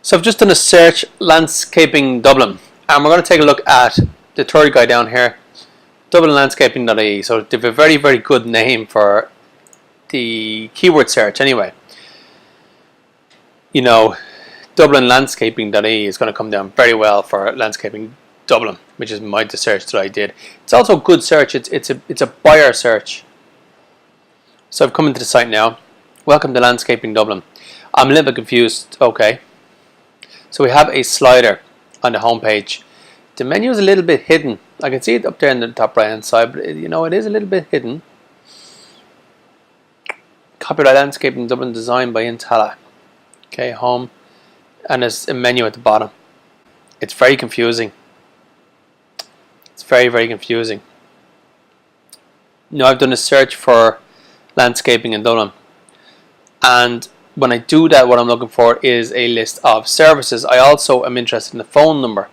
So I've just done a search, landscaping Dublin, and we're going to take a look at the third guy down here, Dublin Landscaping.ie. So they have a very, very good name for the keyword search anyway. You know, Dublin Landscaping.ie is going to come down very well for landscaping Dublin, which is the search that I did. It's also a good search. It's a buyer search. So I've come into the site now. Welcome to Landscaping Dublin. I'm a little bit confused. Okay. So we have a slider on the home page. The menu is a little bit hidden. I can see it up there in the top right hand side, but you know, it is a little bit hidden. Copyright Landscaping Dublin, designed by Intala. Okay, home, and there's a menu at the bottom. It's very confusing. It's very, very confusing. Now I've done a search for landscaping in Dublin, and when I do that, what I'm looking for is a list of services. I also am interested in a phone number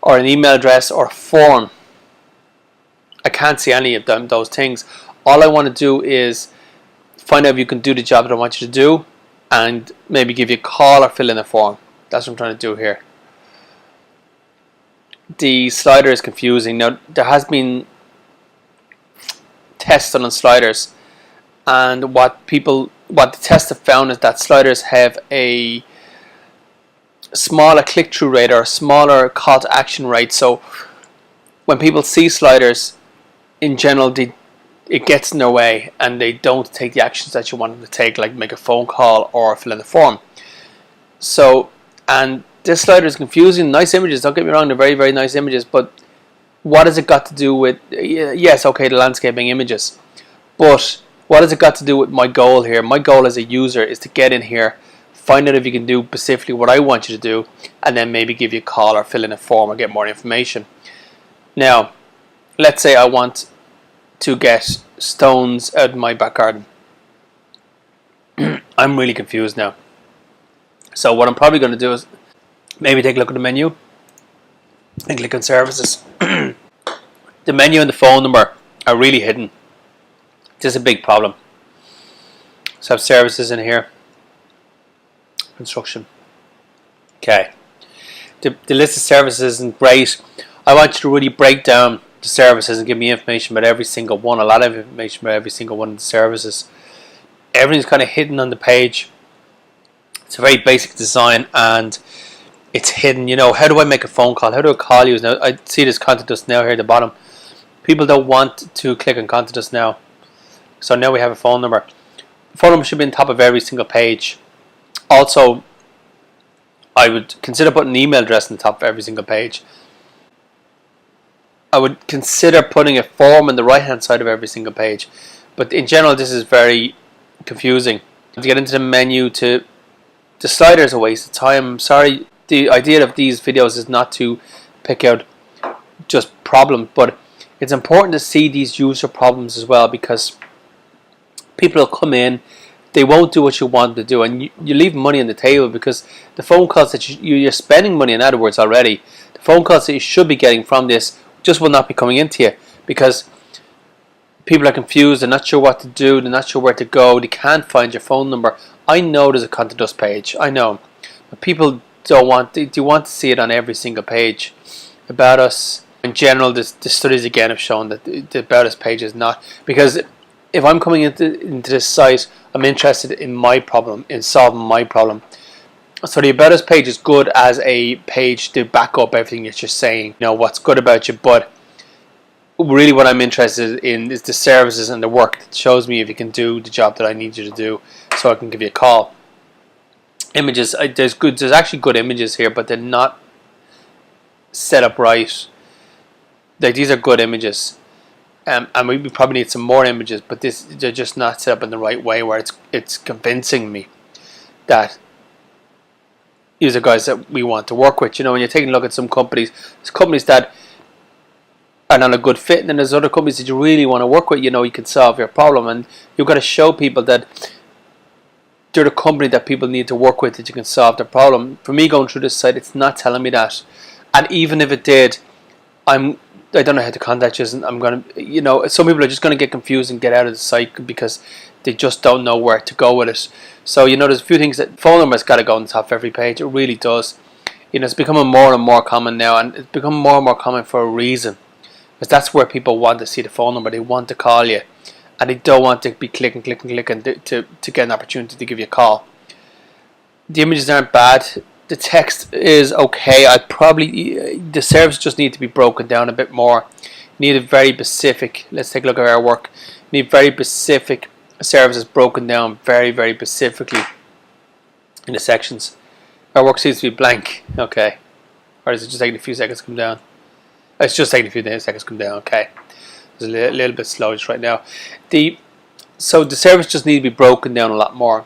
or an email address or a form. I can't see any of those things. All I want to do is find out if you can do the job that I want you to do, and maybe give you a call or fill in a form. That's what I'm trying to do here. The slider is confusing. Now there has been tests on sliders, and what the tests have found is that sliders have a smaller click-through rate or a smaller call to action rate. So when people see sliders, in general, it gets in their way and they don't take the actions that you want them to take, like make a phone call or fill in a form. So, and this slider is confusing. Nice images, don't get me wrong, they're very, very nice images, but what has it got to do with, yes, okay, the landscaping images, but what has it got to do with my goal here? My goal as a user is to get in here, find out if you can do specifically what I want you to do, and then maybe give you a call or fill in a form or get more information. Now, let's say I want to get stones out of my back garden. I'm really confused now. So what I'm probably going to do is maybe take a look at the menu and click on services. The menu and the phone number are really hidden. This is a big problem. So I have services in here. Construction. Okay. The list of services isn't great. I want you to really break down the services and give me information about every single one. A lot of information about every single one of the services. Everything's kind of hidden on the page. It's a very basic design and it's hidden. You know, how do I make a phone call? How do I call you? Now I see this contact us now here at the bottom. People don't want to click on contact us now. So now we have a phone number. The phone number should be on top of every single page. Also, I would consider putting an email address on top of every single page. I would consider putting a form on the right hand side of every single page. But in general, this is very confusing. To get into the menu, the slider is a waste of time. I'm sorry, the idea of these videos is not to pick out just problems, but it's important to see these user problems as well, because people will come in, they won't do what you want them to do, and you leave money on the table, because the phone calls that you're spending money on AdWords already, the phone calls that you should be getting from this just will not be coming into you, because people are confused, they're not sure what to do, they're not sure where to go, they can't find your phone number. I know there's a contact us page, I know, but people don't want, they want to see it on every single page. About us, in general, the studies again have shown that the about us page is not, because if I'm coming into this site, I'm interested in my problem, in solving my problem. So the about us page is good as a page to back up everything that you're saying, you know, what's good about you, but really what I'm interested in is the services and the work that shows me if you can do the job that I need you to do, so I can give you a call. Images, there's actually good images here, but they're not set up right. Like, these are good images. And we probably need some more images, but they're just not set up in the right way where it's convincing me that these are guys that we want to work with. You know, when you're taking a look at some companies, there's companies that are not a good fit, and then there's other companies that you really want to work with. You know, you can solve your problem, and you've got to show people that they're the company that people need to work with, that you can solve their problem. For me, going through this site, it's not telling me that, and even if it did, I'm I don't know how to contact you, and I'm gonna, some people are just gonna get confused and get out of the site because they just don't know where to go with it. So there's a few things that phone number's got to go on the top of every page. It really does. It's becoming more and more common now, and it's becoming more and more common for a reason, because that's where people want to see the phone number. They want to call you, and they don't want to be clicking to get an opportunity to give you a call. The images aren't bad. The text is okay. The service just need to be broken down a bit more. You need a very specific. Let's take a look at our work. You need very specific services broken down very, very specifically in the sections. Our work seems to be blank. Okay, or is it just taking a few seconds to come down? It's just taking a few seconds to come down. Okay, it's a little bit slow just right now. So the service just need to be broken down a lot more.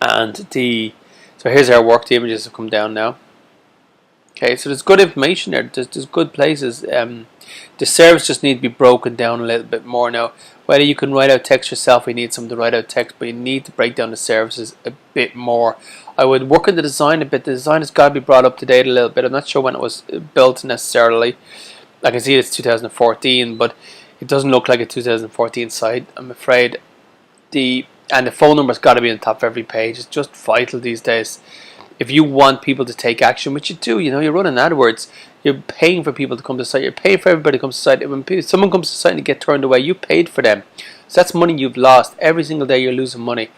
And so here's our work. The images have come down now. Okay, so there's good information there. There's good places. The service just need to be broken down a little bit more now. Whether you can write out text yourself, you need someone to write out text, but you need to break down the services a bit more. I would work on the design a bit. The design has got to be brought up to date a little bit. I'm not sure when it was built necessarily. I can see it's 2014, but it doesn't look like a 2014 site, I'm afraid. And the phone number's got to be on top of every page. It's just vital these days. If you want people to take action, which you do, you're running AdWords, you're paying for people to come to the site, you're paying for everybody to come to the site. When someone comes to the site and they get turned away, you paid for them. So that's money you've lost. Every single day you're losing money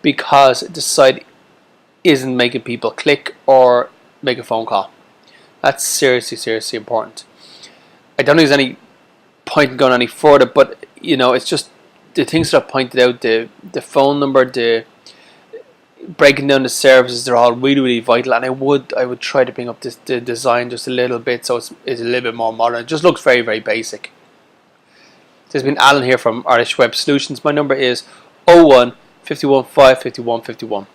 because the site isn't making people click or make a phone call. That's seriously, seriously important. I don't think there's any point in going any further, but it's just the things that I pointed out, the phone number, the breaking down the services, they're all really, really vital. And I would try to bring up the design just a little bit so it's a little bit more modern. It just looks very, very basic. There's been Alan here from Irish Web Solutions. My number is 01 51 5 51 51.